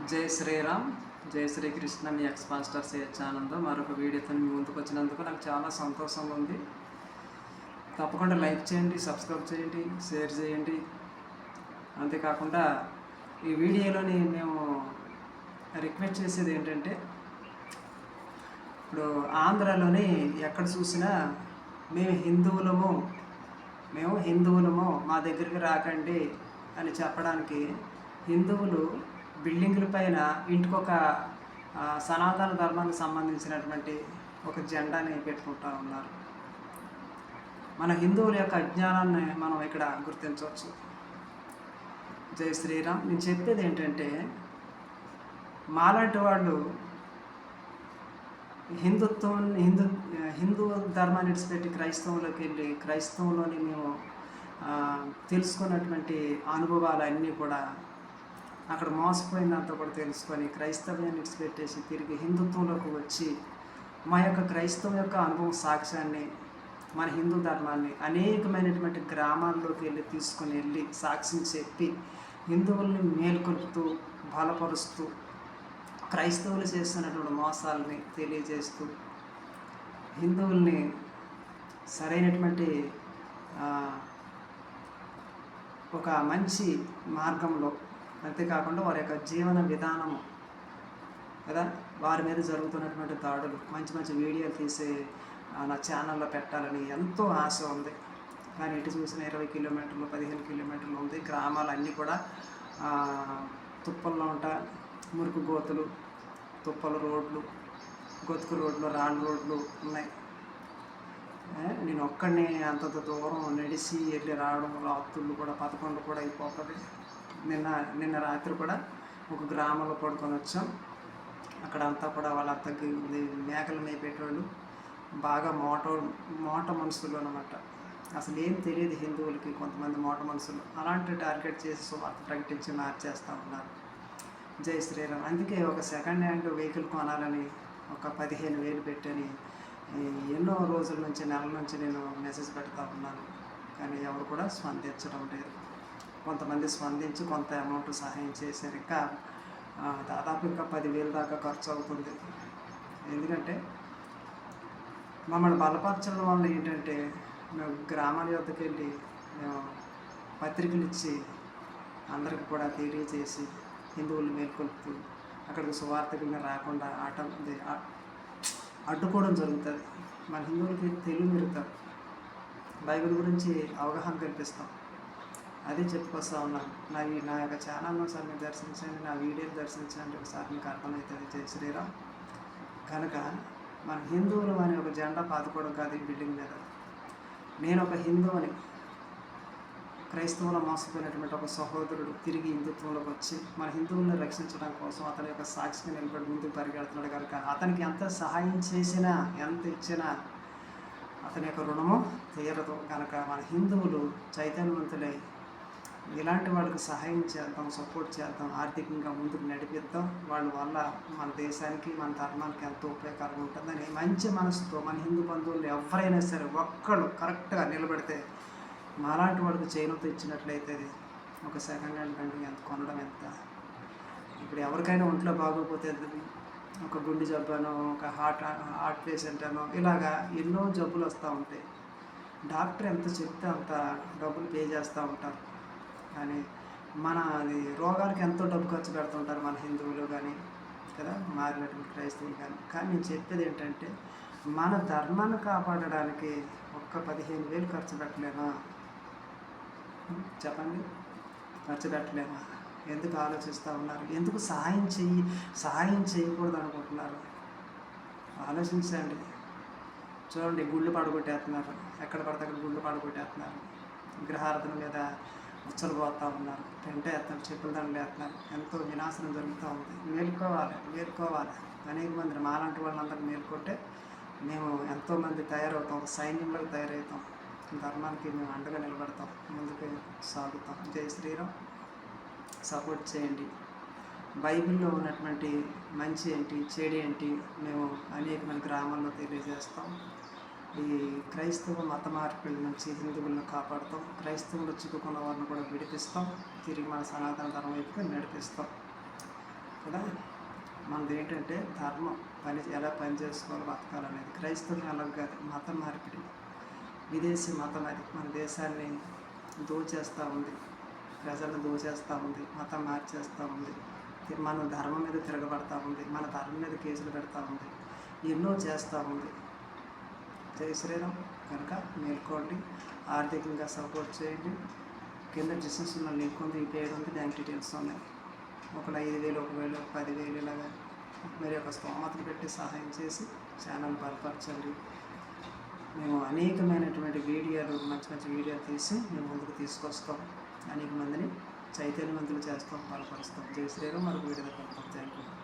జై శ్రీరామ్, జై శ్రీకృష్ణ. మీ X master CH Anand మరొక వీడియోతో మీ ముందుకు వచ్చినందుకు నాకు చాలా సంతోషంగా ఉంది. తప్పకుండా లైక్ చేయండి, సబ్స్క్రైబ్ చేయండి, షేర్ చేయండి. అంతేకాకుండా ఈ వీడియోలోని మేము రిక్వెస్ట్ చేసేది ఏంటంటే, ఇప్పుడు ఆంధ్రాలోని ఎక్కడ చూసినా మేము హిందువులము మా దగ్గరికి రాకండి అని చెప్పడానికి హిందువులు బిల్డింగుల పైన ఇంటికొక సనాతన ధర్మానికి సంబంధించినటువంటి ఒక జెండాని పెట్టుకుంటూ ఉన్నారు. మన హిందువుల యొక్క అజ్ఞానాన్ని మనం ఇక్కడ గుర్తించవచ్చు. జై శ్రీరామ్. నేను చెప్పేది ఏంటంటే, మాలాంటి వాళ్ళు హిందూ ధర్మాన్ని విడిచిపెట్టి క్రైస్తవంలోకి వెళ్ళి క్రైస్తవంలోని మేము తెలుసుకున్నటువంటి అనుభవాలు అన్నీ కూడా అక్కడ మోసపోయిందంతా కూడా తెలుసుకొని క్రైస్తవ్యాన్ని విడిచిపెట్టేసి తిరిగి హిందుత్వంలోకి వచ్చి మా యొక్క క్రైస్తవం యొక్క అనుభవం సాక్ష్యాన్ని, మన హిందూ ధర్మాన్ని అనేకమైనటువంటి గ్రామాల్లోకి తీసుకుని వెళ్ళి సాక్ష్యం చెప్పి హిందువుల్ని మేల్కొల్పుతూ బలపరుస్తూ క్రైస్తవులు చేస్తున్నటువంటి మోసాలని తెలియజేస్తూ హిందువుల్ని సరైనటువంటి ఒక మంచి మార్గంలో, అంతేకాకుండా వారి యొక్క జీవన విధానము కదా, వారి మీద జరుగుతున్నటువంటి దాడులు మంచి మంచి వీడియోలు తీసి నా ఛానల్లో పెట్టాలని ఎంతో ఆశ ఉంది. కానీ ఇటు చూసిన 20 కిలోమీటర్లు 15 కిలోమీటర్లు ఉంది. గ్రామాలన్నీ కూడా తుప్పల్లో మురికి గోతులు, తుప్పల రోడ్లు, గొతుకు రోడ్లు, రాళ్ళ రోడ్లు ఉన్నాయి. నేను ఒక్కడిని అంతంత దూరం నడిచి వెళ్ళి రావడంలో అత్తుళ్ళు కూడా 11 కూడా అయిపోతుంది. నిన్న రాత్రి కూడా ఒక గ్రామంలో పడుకొని వచ్చాం. అక్కడ అంతా కూడా వాళ్ళంతకి మేకలు మేపేటోళ్ళు బాగా మోట మనుషులు అనమాట. అసలు ఏం తెలియదు హిందువులకి, కొంతమంది మోట మనుషులు అలాంటి టార్గెట్ చేసి సువార్త ప్రకటించి మార్చేస్తూ ఉన్నారు. జై శ్రీరామ్. అందుకే ఒక సెకండ్ హ్యాండ్ వెహికల్ కొనాలని ఒక 15,000 పెట్టని ఎన్నో రోజుల నుంచి, నెలల నుంచి నేను మెసేజ్ పెడతా ఉన్నాను. కానీ ఎవరు కూడా స్పందించడం లేదు. కొంతమంది స్పందించి కొంత అమౌంట్ సహాయం చేశారు. ఇంకా దాదాపు ఇంకా 10,000 దాకా ఖర్చు అవుతుంది. ఎందుకంటే మమ్మల్ని బలపరచడం వల్ల ఏంటంటే, మేము గ్రామాల యొద్దకు వెళ్ళి మేము పత్రికలు ఇచ్చి అందరికి కూడా తెలియజేసి హిందువులు మేల్కొల్పుతూ అక్కడికి సువార్తకులు రాకుండా అడ్డుకోవడం జరుగుతుంది. మన హిందువులకి తెలుగు మెరుగుతారు, బైబిల్ గురించి అవగాహన కల్పిస్తాం. అదే చెప్పుకొస్తా ఉన్నాను. నా యొక్క ఛానల్ను ఒకసారి మీరు దర్శించండి, నా వీడియోని దర్శించండి, ఒకసారి మీకు అర్థమవుతుంది. జై శ్రీరామ్. కనుక మన హిందువులు అని ఒక జెండా పాతుకోవడం కాదు ఈ బిల్డింగ్ మీద. నేను ఒక హిందువుని, క్రైస్తవులు మోసపోయినటువంటి ఒక సహోదరుడు తిరిగి హిందుత్వంలోకి వచ్చి మన హిందువులను రక్షించడం కోసం అతని యొక్క సాక్షిని నిలబడి ముందుకు పరిగెడుతున్నాడు. కనుక అతనికి ఎంత సహాయం చేసినా, ఎంత ఇచ్చినా అతని యొక్క రుణము తీరదు. కనుక మన హిందువులు చైతన్యవంతులై ఇలాంటి వాళ్ళకి సహాయం చేద్దాం, సపోర్ట్ చేద్దాం, ఆర్థికంగా ముందుకు నడిపిద్దాం. వాళ్ళ వల్ల మన దేశానికి, మన ధర్మానికి ఎంతో ఉపయోగకరంగా ఉంటుందని మంచి మనసుతో మన హిందూ బంధువులు ఎవరైనా సరే ఒక్కళ్ళు కరెక్ట్గా నిలబడితే మాలాంటి వాళ్ళకి చేనుతో ఇచ్చినట్లయితే ఒక సెకండ్ హ్యాండ్ బండి ఎంత కొనడం ఎంత. ఇప్పుడు ఎవరికైనా ఒంట్లో బాగోకపోతే ఒక గుండె జబ్బు అనో, ఒక హార్ట్ పేషెంట్ అనో, ఇలాగా ఎన్నో జబ్బులు వస్తూ ఉంటాయి. డాక్టర్ ఎంత చెప్తే అంత డబ్బులు పే చేస్తూ ఉంటారు. కానీ మన రోగాలకు ఎంతో డబ్బు ఖర్చు పెడుతుంటారు మన హిందువులు కానీ కదా, మారినటువంటి క్రైస్తవులు కానీ. కానీ నేను చెప్పేది ఏంటంటే, మన ధర్మాన్ని కాపాడడానికి ఒక్క 15,000 ఖర్చు పెట్టలేమా? చెప్పండి, ఖర్చు పెట్టలేమా? ఎందుకు ఆలోచిస్తూ ఉన్నారు? ఎందుకు సహాయం చేయకూడదు అనుకుంటున్నారు? ఆలోచించండి. చూడండి, గుళ్ళు పడగొట్టేస్తున్నారు, ఎక్కడ పడితే అక్కడ గుళ్ళు పడగొట్టేస్తున్నారు. విగ్రహారాధన మీద ఉచ్చలు పోతూ ఉన్నారు, పెంట వేస్తున్నారు, చెప్పుల దండలు వేస్తున్నారు. ఎంతో వినాశనం జరుగుతూ ఉంది. మేలుకోవాలి. అనేక మంది మాలాంటి వాళ్ళందరూ మేలుకుంటే మేము ఎంతోమంది తయారవుతాం, సైన్యంలో తయారవుతాం, ధర్మానికి మేము అండగా నిలబడతాం, ముందుకు సాగుతాం. జై శ్రీరామ్. సపోర్ట్ చేయండి. బైబిల్లో ఉన్నటువంటి మంచి ఏంటి, చెడు ఏంటి మేము అనేకమైన గ్రామాల్లో తెలియజేస్తాం. ఈ క్రైస్తవ మత మార్పిడి నుంచి హిందువులను కాపాడుతాం, క్రైస్తవులు చిక్కుకున్న వారిని కూడా విడిపిస్తాం, తిరిగి మన సనాతన ధర్మం వైపుకి నడిపిస్తాం. కదా. మనది ఏంటంటే ధర్మం, ఎలా పని చేసుకోవాలి, బతకాలనేది. క్రైస్తవం అలా కాదు, మత మార్పిడి, విదేశీ మతం. అది మన దేశాన్ని దోచేస్తూ ఉంది, ప్రజలను దోచేస్తూ ఉంది, మతం మార్చేస్తూ ఉంది, మన ధర్మం మీద తిరగబడతా ఉంది, మన ధర్మం మీద కేసులు పెడతా ఉంది, ఎన్నో చేస్తూ ఉంది. జై శ్రీరామ్. కనుక మేల్కోండి, ఆర్థికంగా సపోర్ట్ చేయండి. కింద డిస్క్రిప్షన్లో లింక్ ఉంది, పేరు ఉంది, బ్యాంక్ డీటెయిల్స్ ఉన్నాయి. ఒకళ్ళు 5,000, 1,000, 10,000 ఇలాగా మరి ఒక స్తోమతలు పెట్టి సహాయం చేసి ఛానల్ బలపరచండి. మేము అనేకమైనటువంటి వీడియోలు, మంచి మంచి వీడియోలు తీసి మేము ముందుకు తీసుకొస్తాం. అనేక మందిని చైతన్యవంతులు చేస్తాం, బలపరుస్తాం. జై శ్రీరామ్. మరొక వీడియోలో కలుద్దాం. Thank you.